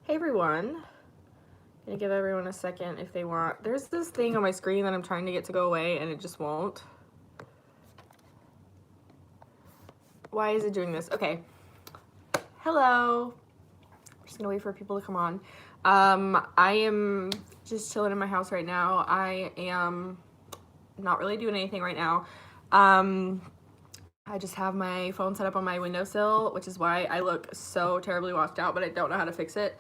Hey everyone. Gonna give everyone a second if they want. There's this thing on my screen that I'm trying to get to go away and it just won't. Why is it doing this? Okay. Hello. I'm just gonna wait for people to come on. I am just chilling in my house right now. I am not really doing anything right now. I just have my phone set up on my windowsill, which is why I look so terribly washed out, but I don't know how to fix it.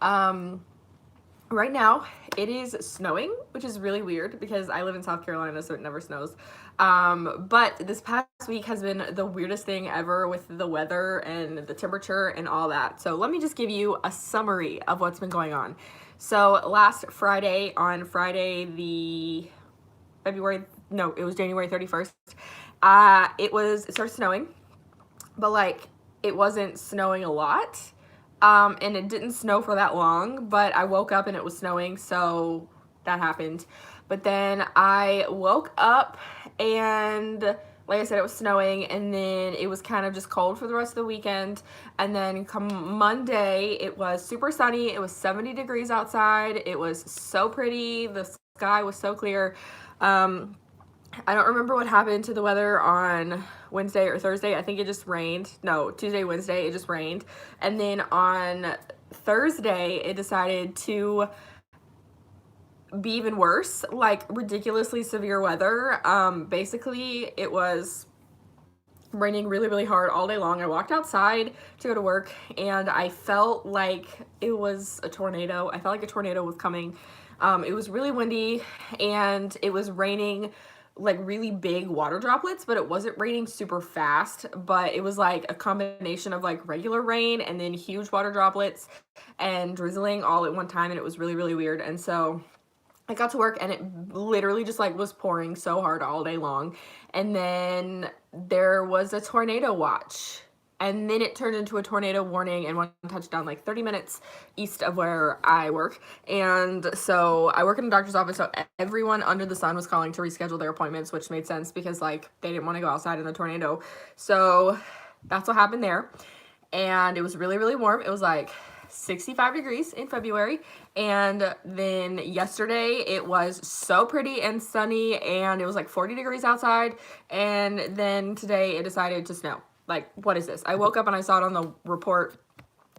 Right now, it is snowing, which is really weird because I live in South Carolina, so it never snows. But this past week has been the weirdest thing ever with the weather and the temperature and all that. So let me just give you a summary of what's been going on. So last Friday, on Friday the it was January 31st, it started snowing, but like it wasn't snowing a lot. And it didn't snow for that long, but I woke up and it was snowing, so that happened. But then I woke up and, like I said, it was snowing, and then it was kind of just cold for the rest of the weekend. And then come Monday, it was super sunny. It was 70 degrees outside. It was so pretty. The sky was so clear. I don't remember what happened to the weather on Wednesday or Thursday. I think it just rained. No, Tuesday, Wednesday, it just rained. And then on Thursday, it decided to be even worse, like ridiculously severe weather. Basically, it was raining really, really hard all day long. I walked outside to go to work and I felt like it was a tornado. I felt like a tornado was coming. It was really windy and it was raining like really big water droplets, but it wasn't raining super fast, but it was like a combination of like regular rain and then huge water droplets and drizzling all at one time, and it was really, really weird. And so I got to work and it literally just like was pouring so hard all day long. And then there was a tornado watch. And then it turned into a tornado warning and one touched down like 30 minutes east of where I work. And so I work in a doctor's office, so everyone under the sun was calling to reschedule their appointments, which made sense because like they didn't want to go outside in the tornado. So that's what happened there. And it was really, really warm. It was like 65 degrees in February. And then yesterday it was so pretty and sunny and it was like 40 degrees outside. And then today it decided to snow. Like, what is this? I woke up and I saw it on the report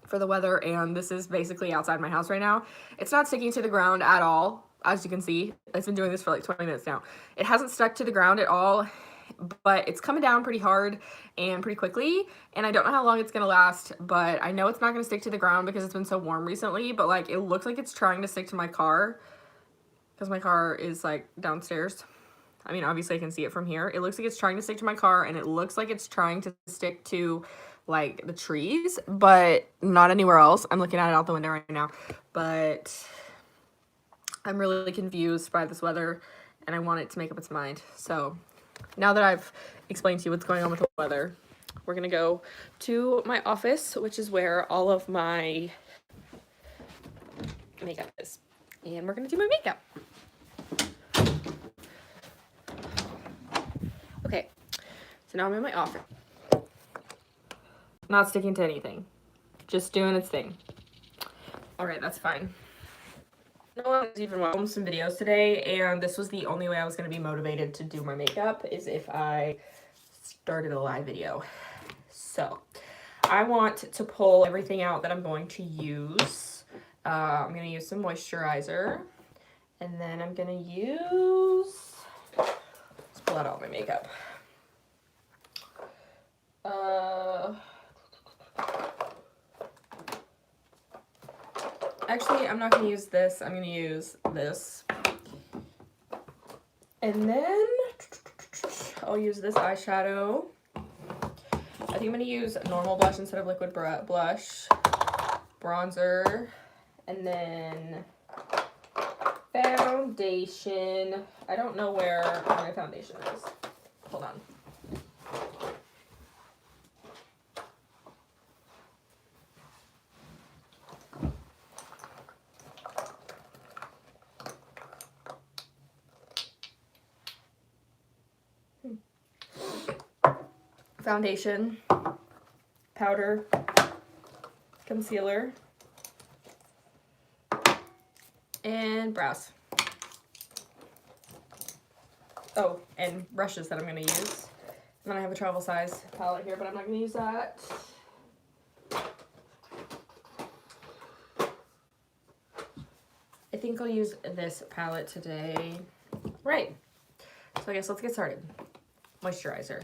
for the weather, and this is basically outside my house right now. It's not sticking to the ground at all, as you can see. It's been doing this for like 20 minutes now. It hasn't stuck to the ground at all, but it's coming down pretty hard and pretty quickly, and I don't know how long it's gonna last, but I know it's not gonna stick to the ground because it's been so warm recently, but like it looks like it's trying to stick to my car because my car is like downstairs. I mean, obviously I can see it from here. It looks like it's trying to stick to my car, and it looks like it's trying to stick to like the trees, but not anywhere else. I'm looking at it out the window right now, but I'm really confused by this weather and I want it to make up its mind. So now that I've explained to you what's going on with the weather, we're gonna go to my office, which is where all of my makeup is, and we're gonna do my makeup. Okay, so now I'm in my office. Not sticking to anything, just doing its thing. All right, that's fine. No one's even watching some videos today, and this was the only way I was going to be motivated to do my makeup, is if I started a live video. So I want to pull everything out that I'm going to use. I'm going to use some moisturizer, and then I'm going to use, let's pull out all my makeup. Actually, I'm not going to use this. I'm going to use this. And then I'll use this eyeshadow. I think I'm going to use normal blush instead of liquid blush. Bronzer. And then foundation. I don't know where my foundation is. Hold on. Foundation, powder, concealer, And brows. Oh, and brushes that I'm going to use. And then I have a travel size palette here, but I'm not going to use that. I think I'll use this palette today. Right. So I guess let's get started. Moisturizer.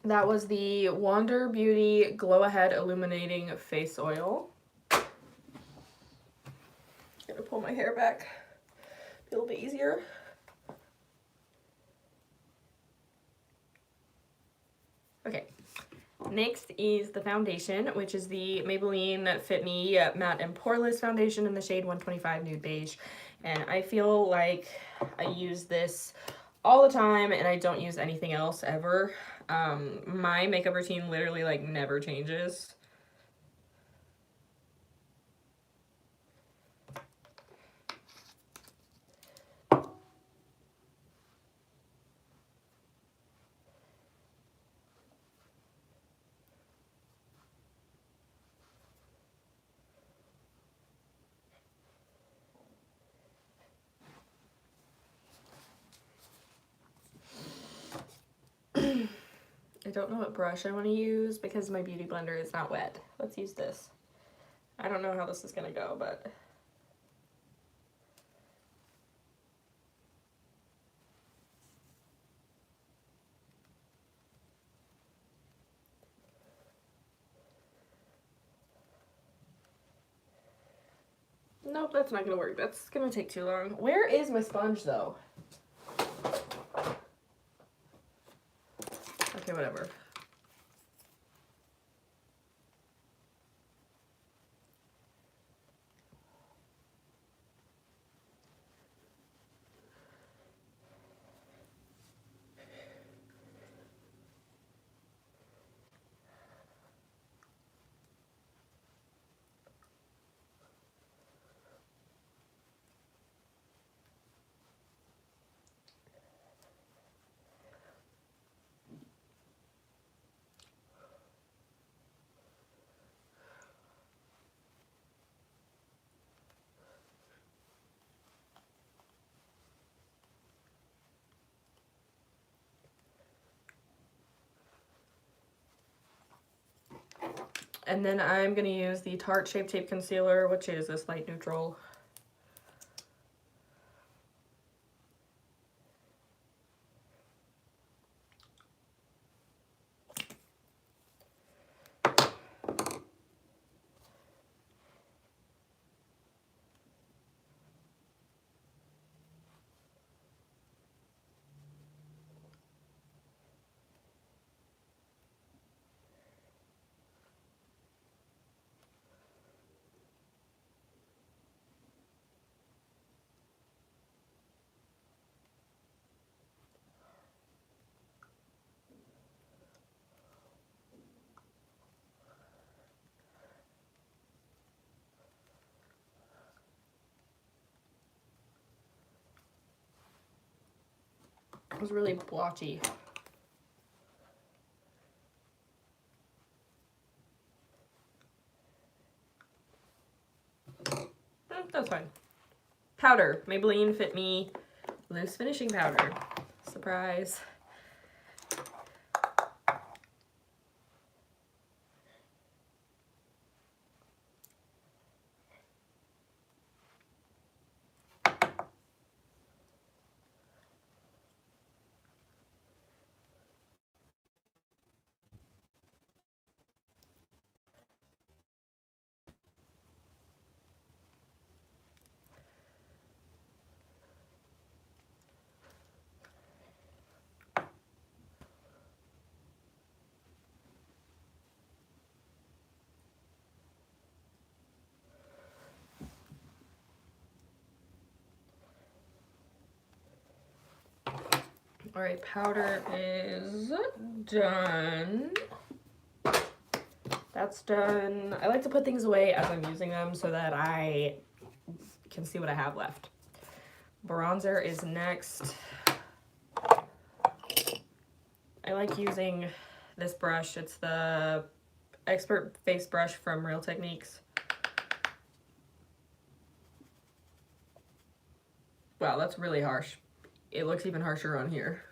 That was the Wander Beauty Glow Ahead Illuminating Face Oil. Gonna pull my hair back. Be a little bit easier. Okay. Next is the foundation, which is the Maybelline Fit Me Matte and Poreless Foundation in the shade 125 Nude Beige. And I feel like I use this all the time and I don't use anything else ever. My makeup routine literally like never changes. I don't know what brush I want to use because my beauty blender is not wet. Let's use this. I don't know how this is gonna go, but nope, that's not gonna work. That's gonna take too long. Where is my sponge though? Okay, whatever. And then I'm gonna use the Tarte Shape Tape Concealer, which is this light neutral. It was really blotchy. That's fine. Powder. Maybelline Fit Me Loose Finishing Powder. Surprise. All right, powder is done. That's done. I like to put things away as I'm using them so that I can see what I have left. Bronzer is next. I like using this brush. It's the Expert Face Brush from Real Techniques. Wow, that's really harsh. It looks even harsher on here.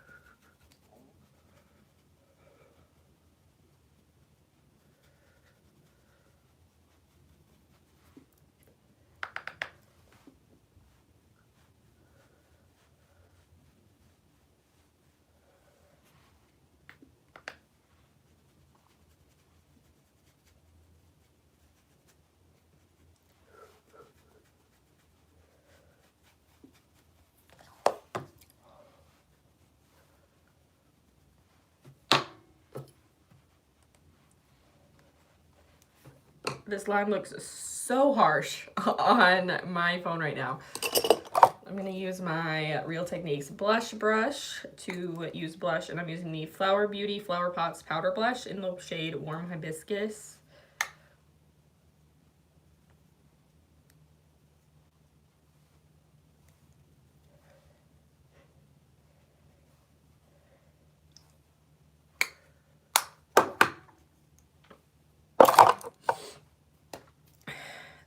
This line looks so harsh on my phone right now. I'm gonna use my Real Techniques blush brush to use blush, and I'm using the Flower Beauty Flower Pots Powder Blush in the shade Warm Hibiscus.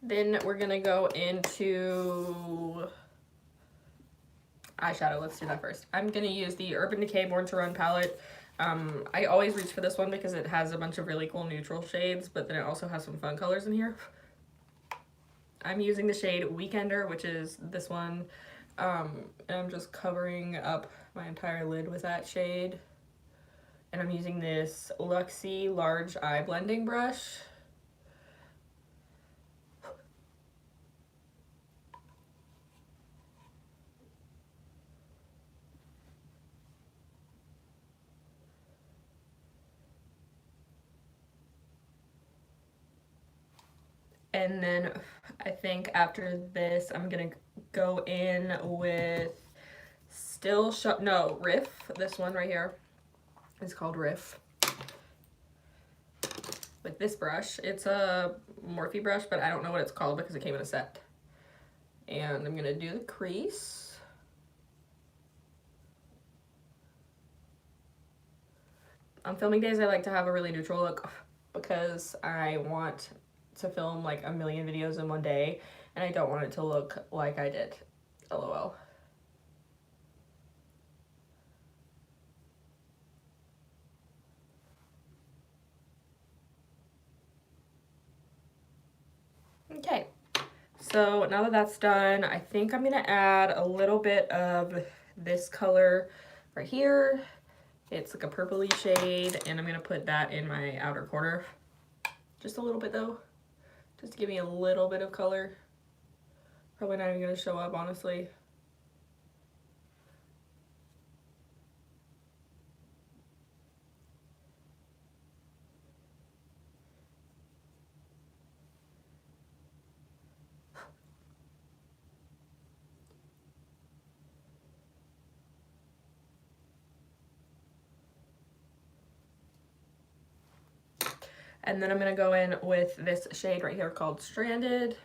Then we're gonna go into eyeshadow. Let's do that first. I'm gonna use the Urban Decay Born to Run palette. I always reach for this one because it has a bunch of really cool neutral shades, but then it also has some fun colors in here. I'm using the shade Weekender, which is this one, and I'm just covering up my entire lid with that shade. And I'm using this Luxie Large Eye Blending Brush. And then I think after this, I'm gonna go in with Riff. This one right here is called Riff. With this brush. It's a Morphe brush, but I don't know what it's called because it came in a set. And I'm gonna do the crease. On filming days, I like to have a really neutral look because I want to film like a million videos in one day, and I don't want it to look like I did. LOL. Okay, so now that that's done, I think I'm gonna add a little bit of this color right here. It's like a purpley shade, and I'm gonna put that in my outer corner. Just a little bit though, just to give me a little bit of color. Probably not even gonna show up, honestly. And then I'm gonna go in with this shade right here called Stranded.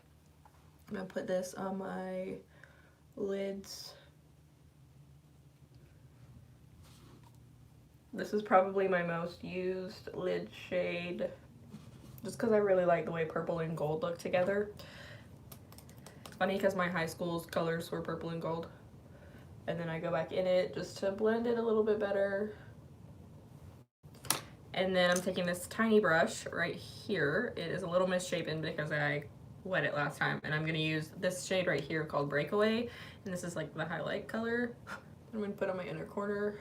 I'm gonna put this on my lids. This is probably my most used lid shade, just because I really like the way purple and gold look together. It's funny because my high school's colors were purple and gold. And then I go back in it just to blend it a little bit better. And then I'm taking this tiny brush right here. It is a little misshapen because I wet it last time. And I'm gonna use this shade right here called Breakaway. And this is like the highlight color. I'm gonna put on my inner corner.